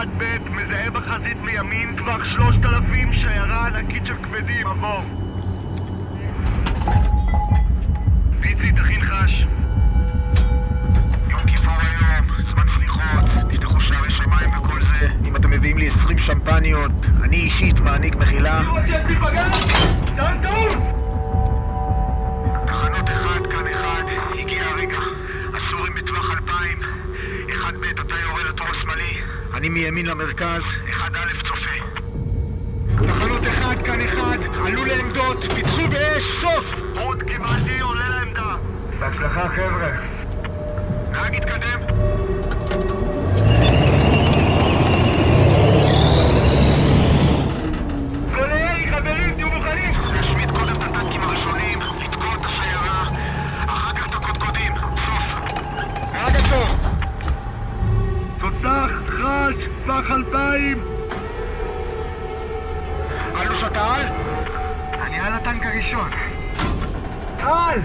1 ב' מזהה בחזית מימין טווח 3000, שיירה ענקית של כבדים, עבור. פיצי, תכין חש. יום כיפור היום, זמן סליחות, תפתחו שערי שמיים וכל זה. אם אתם מביאים לי 20 שמפניות, אני אישית מעניק מחילה. תראו שיש לי פגז! סתם טעות! תחנות 1, כאן 1, הגיע הרגע. הסורים בטווח 2000. 1 ב' אתה יורה לתור השמאלי. אני מימין למרכז. 1א' צופה. תחנות 1, כאן 1, עלו לעמדות, פיתחו באש, סוף! רות, קיבלתי, עולה לעמדה. בהצלחה חבר'ה. נהג התקדם. גולי, חברים, תהיו מוכנים! להשמיד קודם את הטנקים הראשונים, לתקוע את השיירה, אחר כך את הקודקודים, סוף. נהג עצור! תותח, חש, טווח 2000! אלוש אתה על? אני על הטנק הראשון. על!